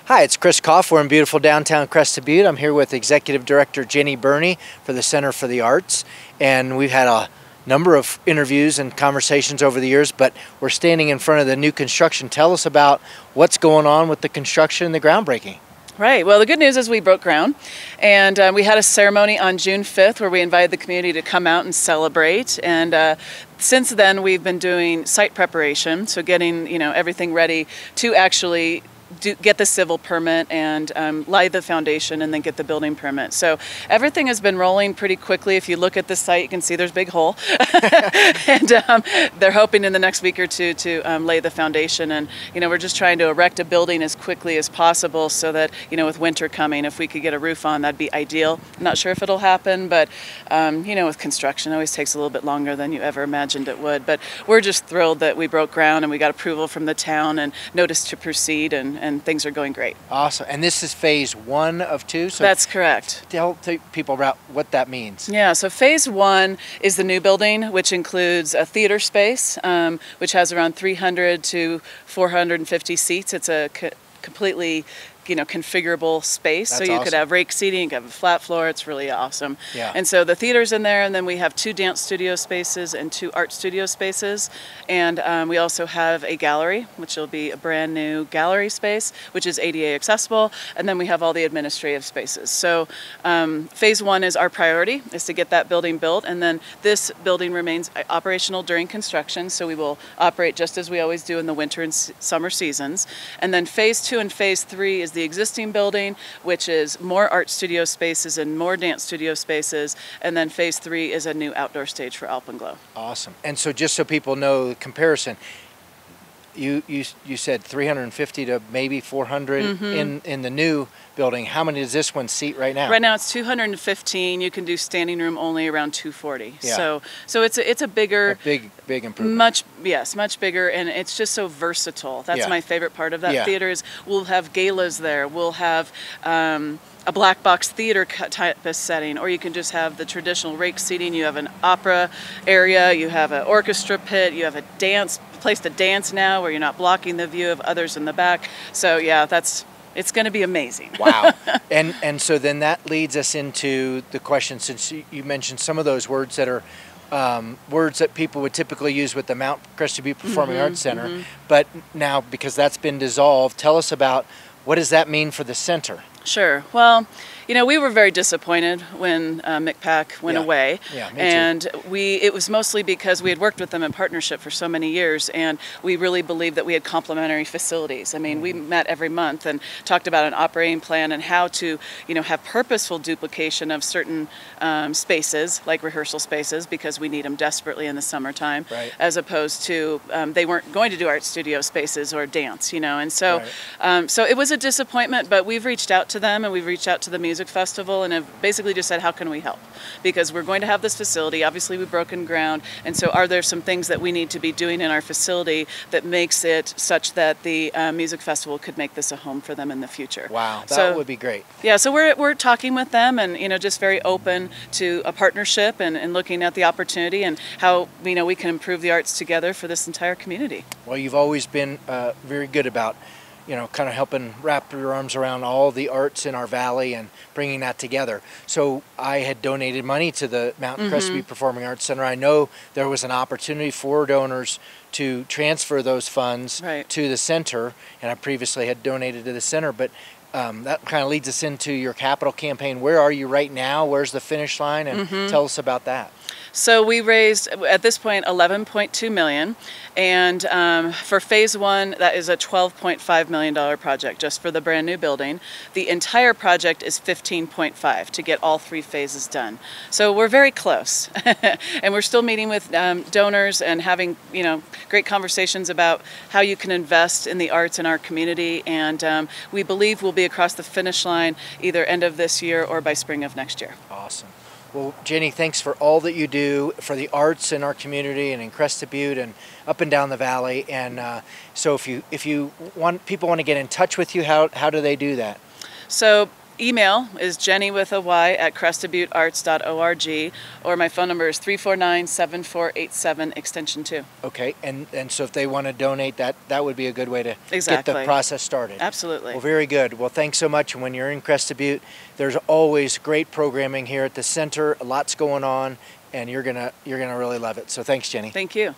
Hi, it's Chris Kopf. We're in beautiful downtown Crested Butte. I'm here with Executive Director Birnie for the Center for the Arts, and we've had a number of interviews and conversations over the years, but we're standing in front of the new construction. Tell us about what's going on with the construction and the groundbreaking. Right. Well, the good news is we broke ground, and we had a ceremony on June 5th where we invited the community to come out and celebrate. And since then, we've been doing site preparation, so getting everything ready to actually get the civil permit and lay the foundation and then get the building permit. So everything has been rolling pretty quickly. If you look at the site, you can see there's a big hole. And they're hoping in the next week or two to lay the foundation. And, we're just trying to erect a building as quickly as possible so that, with winter coming, if we could get a roof on, that'd be ideal. I'm not sure if it'll happen, but, with construction, it always takes a little bit longer than you ever imagined it would. But we're just thrilled that we broke ground and we got approval from the town and notice to proceed, and things are going great. Awesome. And this is phase 1 of 2? So that's correct. Tell people about what that means. Yeah, so phase 1 is the new building, which includes a theater space, which has around 300 to 450 seats. It's a completely configurable space. That's so you awesome. could have rake seating, you could have a flat floor. It's really awesome. Yeah. And so the theater's in there, and then we have 2 dance studio spaces and 2 art studio spaces. And we also have a gallery, which will be a brand new gallery space, which is ADA accessible. And then we have all the administrative spaces. So phase 1 is our priority, is to get that building built. And then this building remains operational during construction. So we will operate just as we always do in the winter and summer seasons. And then phase 2 and phase 3 is the existing building, which is more art studio spaces and more dance studio spaces, and then phase 3 is a new outdoor stage for Alpenglow. Awesome. And so just so people know the comparison, you said 350 to maybe 400 in the new building. How many does this one seat right now? Right now it's 215. You can do standing room only around 240. Yeah. So it's a bigger, big improvement. Much bigger, and it's just so versatile. That's Yeah. my favorite part of that Yeah. theater is we'll have galas there. We'll have a black box theater type of setting, or you can just have the traditional rake seating. You have an opera area, you have an orchestra pit, you have a place to dance now where you're not blocking the view of others in the back. So yeah, it's going to be amazing. Wow. And so then that leads us into the question, since you mentioned some of those words that are words that people would typically use with the Mount Crested Butte Performing Arts Center, but now because that's been dissolved, tell us about what does that mean for the center? Sure. Well, we were very disappointed when McPack went away. Yeah, me too. And it was mostly because we had worked with them in partnership for so many years, and we really believed that we had complementary facilities. I mean, we met every month and talked about an operating plan and how to, have purposeful duplication of certain spaces, like rehearsal spaces, because we need them desperately in the summertime, right, as opposed to they weren't going to do art studio spaces or dance, and so right. So it was a disappointment, but we've reached out to them and we've reached out to the music festival and have basically just said, how can we help? Because we're going to have this facility. Obviously, we've broken ground. And so are there some things that we need to be doing in our facility that makes it such that the music festival could make this a home for them in the future? Wow, that would be great. Yeah, so we're talking with them and, just very open to a partnership and looking at the opportunity and how, we can improve the arts together for this entire community. Well, you've always been very good about kind of helping wrap your arms around all the arts in our valley and bringing that together. So I had donated money to the Mount Crested Butte Performing Arts Center. I know there was an opportunity for donors to transfer those funds to the center, and I previously had donated to the center, but that kind of leads us into your capital campaign. Where are you right now? Where's the finish line? And tell us about that. So we raised, at this point, $11.2 million. And for phase 1, that is a $12.5 million project just for the brand new building. The entire project is $15.5 to get all 3 phases done. So we're very close. And we're still meeting with donors and having, great conversations about how you can invest in the arts in our community. And we believe we'll be across the finish line either end of this year or by spring of next year. Awesome. Well, Jenny, thanks for all that you do for the arts in our community and in Crested Butte and up and down the valley. And so if people want to get in touch with you, how do they do that? So email is jenny@crestedbuttearts.org, or my phone number is 349-7487 extension 2. Okay, and so if they want to donate, that would be a good way to get the Exactly. process started. Absolutely. Well, very good. Well, thanks so much. And when you're in Crested Butte, there's always great programming here at the center. Lots going on, and you're gonna really love it. So thanks, Jenny. Thank you.